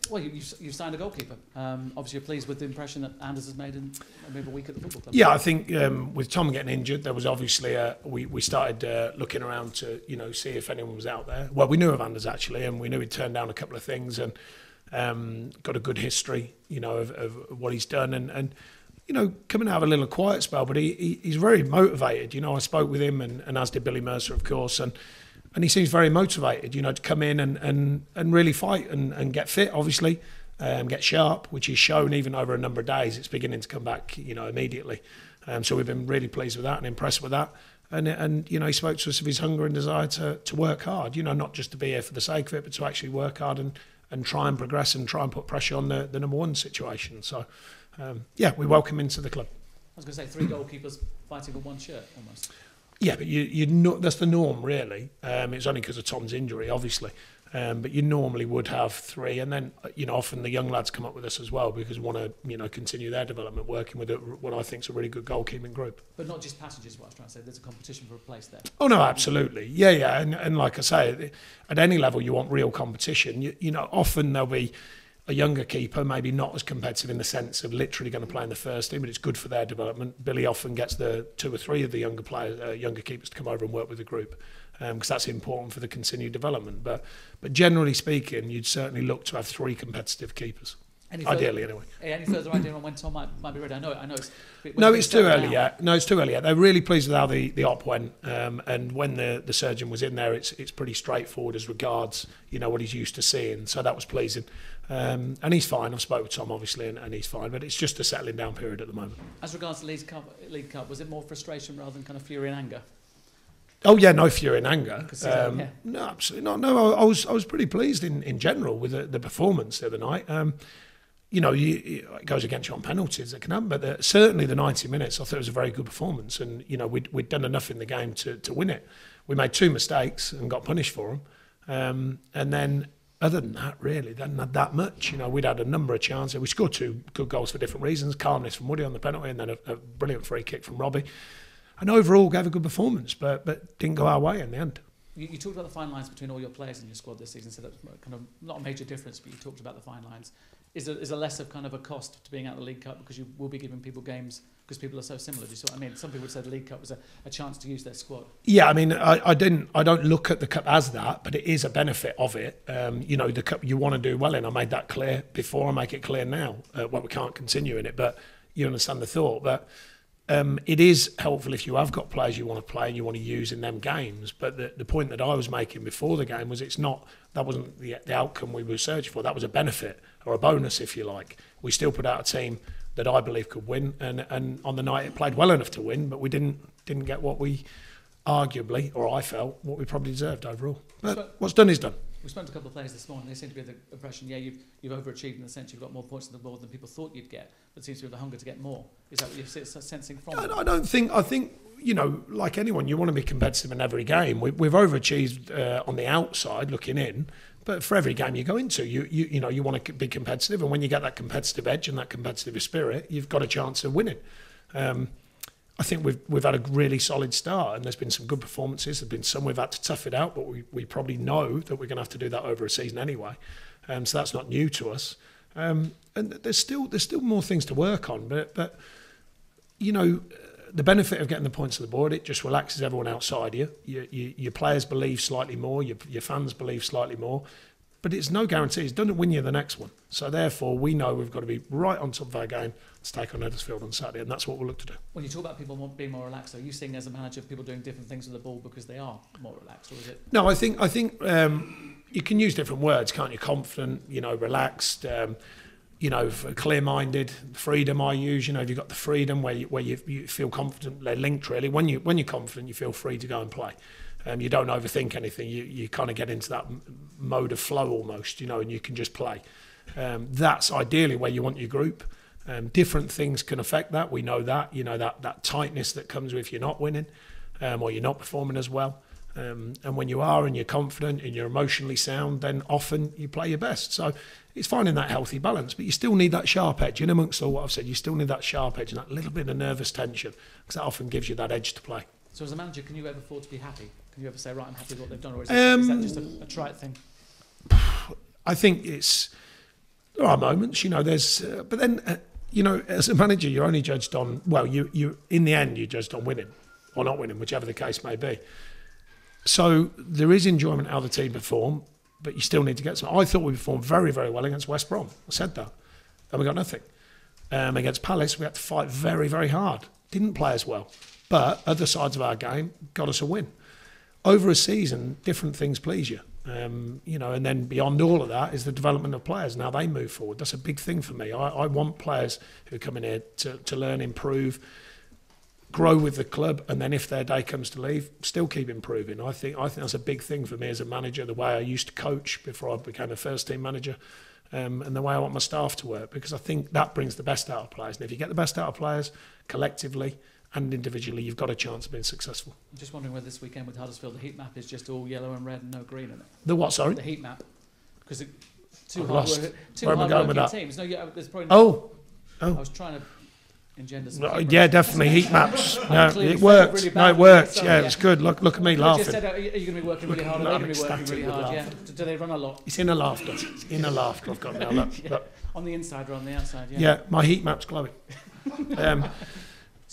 Well, you've signed a goalkeeper. Obviously, you're pleased with the impression that Anders has made in maybe a week at the football club. Yeah, I think with Tom getting injured, there was obviously we started looking around to see if anyone was out there. Well, we knew of Anders actually, and we knew he'd turned down a couple of things and got a good history, of what he's done and coming out of a little quiet spell, but he's very motivated. I spoke with him and as did Billy Mercer, of course, and he seems very motivated, to come in and really fight and get fit, obviously, get sharp, which he's shown even over a number of days. It's beginning to come back, immediately. So we've been really pleased with that and impressed with that. And he spoke to us of his hunger and desire to work hard, not just to be here for the sake of it, but to actually work hard and try and progress and try and put pressure on the number one situation. So, we welcome him into the club. I was going to say 3 goalkeepers fighting for one shirt, almost. Yeah, but you know, that's the norm, really. It's only because of Tom's injury, obviously. But you normally would have 3, and then often the young lads come up with us as well because we want to continue their development, working with what I think is a really good goalkeeping group. But not just passages. What I was trying to say, there's a competition for a place there. Oh no, absolutely, yeah, and like I say, at any level you want real competition. Often there'll be a younger keeper, maybe not as competitive in the sense of literally going to play in the first team, but it's good for their development. Billy often gets the 2 or 3 of the younger players, younger keepers, to come over and work with the group because that's important for the continued development. But generally speaking, you'd certainly look to have 3 competitive keepers. Ideally, anyway. Any further idea on when Tom might be ready? I know it's. It's too early yet. No, it's too early yet. They're really pleased with how the op went, and when the surgeon was in there, it's pretty straightforward as regards what he's used to seeing. So that was pleasing, and he's fine. I've spoken with Tom obviously, and he's fine. But it's just a settling down period at the moment. As regards to League Cup, was it more frustration rather than kind of fury and anger? Oh yeah, no fury and anger. No, absolutely not. No, I was pretty pleased in general with the performance the other night. It goes against you on penalties, it can happen, but certainly the 90 minutes, I thought it was a very good performance, and we'd done enough in the game to win it. We made 2 mistakes and got punished for them, and then other than that, really, they hadn't had that much. We'd had a number of chances. We scored 2 good goals for different reasons. Calmness from Woody on the penalty, and then a brilliant free kick from Robbie. And overall, gave a good performance, but didn't go our way in the end. You talked about the fine lines between all your players in your squad this season, so that's kind of not a major difference, but you talked about the fine lines. Is there less of kind of a cost to being out of the League Cup because you will be giving people games because people are so similar? Do you see what I mean? Some people would say the League Cup was a chance to use their squad. Yeah, I mean, I don't look at the Cup as that, but it is a benefit of it. The Cup you want to do well in. I made that clear before. I make it clear now. We can't continue in it, but you understand the thought. But it is helpful if you have got players you want to play and you want to use in them games. But the point that I was making before the game was that wasn't the outcome we were searching for. That was a benefit or a bonus, if you like. We still put out a team that I believe could win, and on the night it played well enough to win, but we didn't get what we arguably, or I felt, what we probably deserved overall. But what's done is done. We spoke to a couple of players this morning. They seem to be the impression, you've overachieved in the sense you've got more points on the board than people thought you'd get, but it seems to be the hunger to get more. Is that what you're sensing from them? I don't think. I think like anyone, you want to be competitive in every game. We've overachieved on the outside looking in, but for every game you go into, you want to be competitive, and when you get that competitive edge and that competitive spirit, you've got a chance of winning. I think we've had a really solid start, and there's been some good performances. There's been some we've had to tough it out, but we probably know that we're going to have to do that over a season anyway. So that's not new to us. And there's still more things to work on, but the benefit of getting the points on the board, it just relaxes everyone outside you. Your players believe slightly more, your fans believe slightly more, but it's no guarantee. It doesn't win you the next one. So therefore, we know we've got to be right on top of our game to take on Huddersfield on Saturday, and that's what we'll look to do. When you talk about people being more relaxed, are you seeing as a manager people doing different things with the ball because they are more relaxed, or is it? No, I think you can use different words, can't you? Confident, relaxed, clear-minded. Freedom I use. You've got the freedom where you feel confident. They're linked really. When you're confident, you feel free to go and play. You don't overthink anything. You kind of get into that mode of flow almost, and you can just play. That's ideally where you want your group. Different things can affect that. We know that. That tightness that comes with you're not winning or you're not performing as well. And when you are and you're confident and you're emotionally sound, then often you play your best. So it's finding that healthy balance, but you still need that sharp edge. In amongst all what I've said, you still need that sharp edge and that little bit of nervous tension because that often gives you that edge to play. So as a manager, can you ever afford to be happy? Can you ever say, right, I'm happy with what they've done, or is that just a trite thing? I think there are moments, there's, but then, as a manager, you're only judged on, well, you in the end, you're judged on winning or not winning, whichever the case may be. So there is enjoyment how the team perform, but you still need to get some. I thought we performed very, very well against West Brom. I said that. And we got nothing. Against Palace, we had to fight very, very hard. Didn't play as well. But other sides of our game got us a win. Over a season, different things please you. And then beyond all of that is the development of players and how they move forward. That's a big thing for me. I want players who come in here to learn, improve, grow with the club, and then if their day comes to leave, still keep improving. I think that's a big thing for me as a manager, the way I used to coach before I became a first team manager, and the way I want my staff to work, because I think that brings the best out of players. And if you get the best out of players collectively and individually, you've got a chance of being successful. I'm just wondering whether this weekend with Huddersfield, the heat map is just all yellow and red and no green in it. The what, sorry? The heat map. Because two hard working teams. No, there's probably no, I was trying to engender some... Yeah, definitely, heat maps. No, it worked. Really it worked. Yeah, it was good. Look at me laughing. Just said, are you going to be working really hard? Are they going to be working really hard? Yeah. Do they run a lot? It's inner laughter. It's inner laughter I've got now. Look. On the inside or on the outside? Yeah, my heat map's glowing.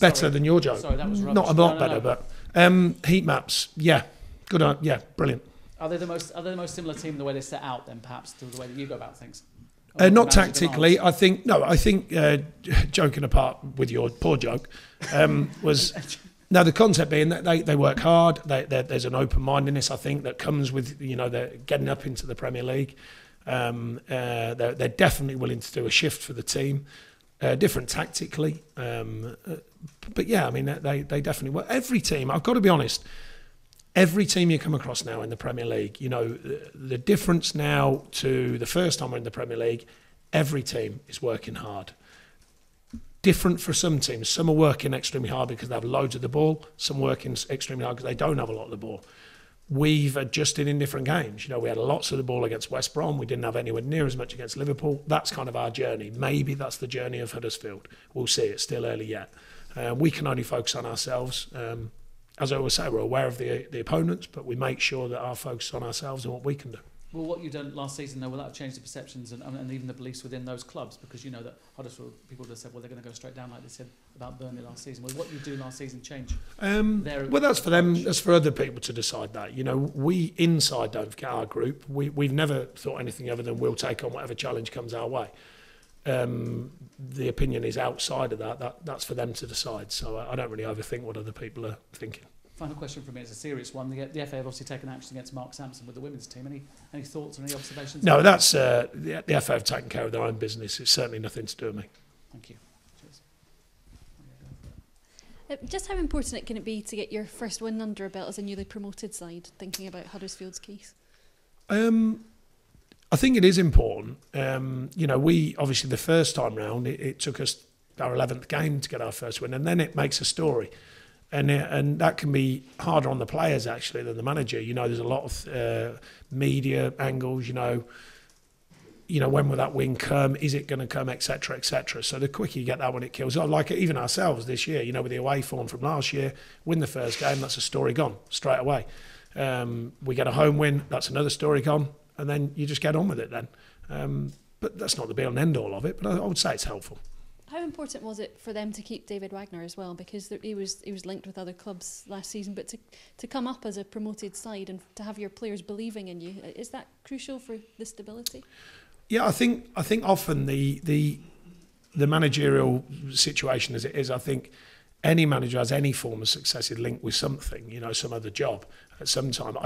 Better than your joke. Sorry, that was rubbish. Not a lot better, but heat maps. Yeah, good. Yeah, brilliant. Are they the most similar team in the way they set out then, perhaps, to the way that you go about things? Not tactically. I think joking apart with your poor joke, was now the concept being that they work hard. There's an open-mindedness, I think, that comes with they're getting up into the Premier League. They're definitely willing to do a shift for the team. Different tactically, but yeah, I mean they definitely work. Every team, I've got to be honest, every team you come across now in the Premier League, the difference now to the first time we're in the Premier League, every team is working hard. Different for some teams. Some are working extremely hard because they have loads of the ball. Some working extremely hard because they don't have a lot of the ball. We've adjusted in different games. We had lots of the ball against West Brom. We didn't have anywhere near as much against Liverpool. That's kind of our journey. Maybe that's the journey of Huddersfield. We'll see. It's still early yet. We can only focus on ourselves. As I always say, we're aware of the opponents, but we make sure that our focus is on ourselves and what we can do. Well, what you've done last season, though, will that have changed the perceptions and even the beliefs within those clubs? Because you know that Huddersfield, people just said, well, they're going to go straight down like they said about Burnley last season. Will what you do last season change? Well, that's for them. That's for other people to decide that. We inside, don't forget our group, we've never thought anything other than we'll take on whatever challenge comes our way. The opinion is outside of that. That's for them to decide. So I don't really overthink what other people are thinking. Final question from me, it's a serious one. The FA have obviously taken action against Mark Sampson with the women's team. Any thoughts or any observations? No, that's the FA have taken care of their own business. It's certainly nothing to do with me. Thank you. Cheers. Just how important can it be to get your first win under a belt as a newly promoted side, thinking about Huddersfield's case? I think it is important. We obviously the first time round, it took us our 11th game to get our first win, and then it makes a story. And that can be harder on the players actually than the manager. There's a lot of media angles. When will that win come? Is it going to come? Etc. Etc. So the quicker you get that one, it kills. Like even ourselves this year. With the away form from last year, win the first game, that's a story gone straight away. We get a home win, that's another story gone, and then you just get on with it then. But that's not the be all and end all of it. But I would say it's helpful. How important was it for them to keep David Wagner as well? Because he was linked with other clubs last season, but to come up as a promoted side and to have your players believing in you, is that crucial for the stability? Yeah, I think often the managerial situation as it is, I think any manager has any form of success is linked with something, some other job at some time.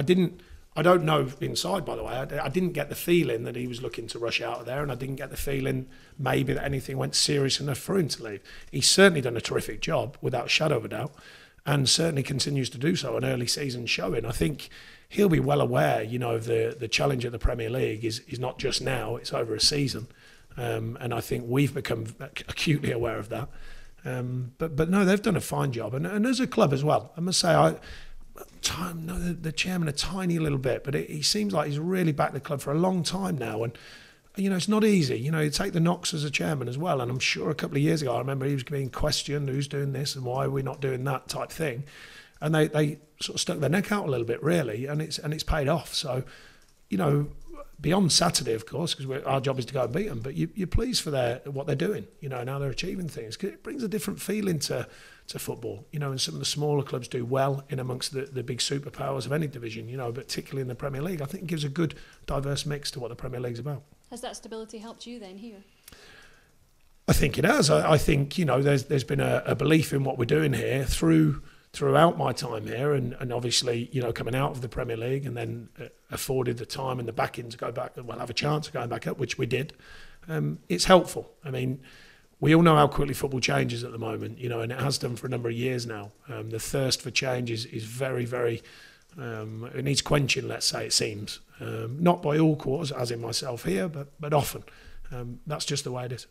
I don't know inside, by the way. I didn't get the feeling that he was looking to rush out of there, and I didn't get the feeling maybe that anything went serious enough for him to leave. He's certainly done a terrific job, without a shadow of a doubt, and certainly continues to do so, an early season showing. I think he'll be well aware, of the challenge of the Premier League is not just now, it's over a season. And I think we've become acutely aware of that. But no, they've done a fine job. And as a club as well, I must say, the chairman a tiny little bit, but he seems like he's really backed the club for a long time now, and it's not easy. You take the knocks as a chairman as well, and I'm sure a couple of years ago I remember he was being questioned, who's doing this and why are we not doing that type thing, and they sort of stuck their neck out a little bit really, and it's paid off. So you know, beyond Saturday, of course, because our job is to go and beat them, but you're pleased for what they're doing, you know, and how they're achieving things. 'Cause it brings a different feeling to football, you know, and some of the smaller clubs do well in amongst the big superpowers of any division, you know, but particularly in the Premier League. I think it gives a good, diverse mix to what the Premier League's about. Has that stability helped you then here? I think it has. I think, you know, there's been a belief in what we're doing here throughout my time here, and obviously, you know, coming out of the Premier League and then afforded the time and the backing to go back and have a chance of going back up, which we did. It's helpful. I mean, we all know how quickly football changes at the moment, you know, and it has done for a number of years now. The thirst for change is very, very, it needs quenching, let's say, it seems. Not by all quarters, as in myself here, but often. That's just the way it is.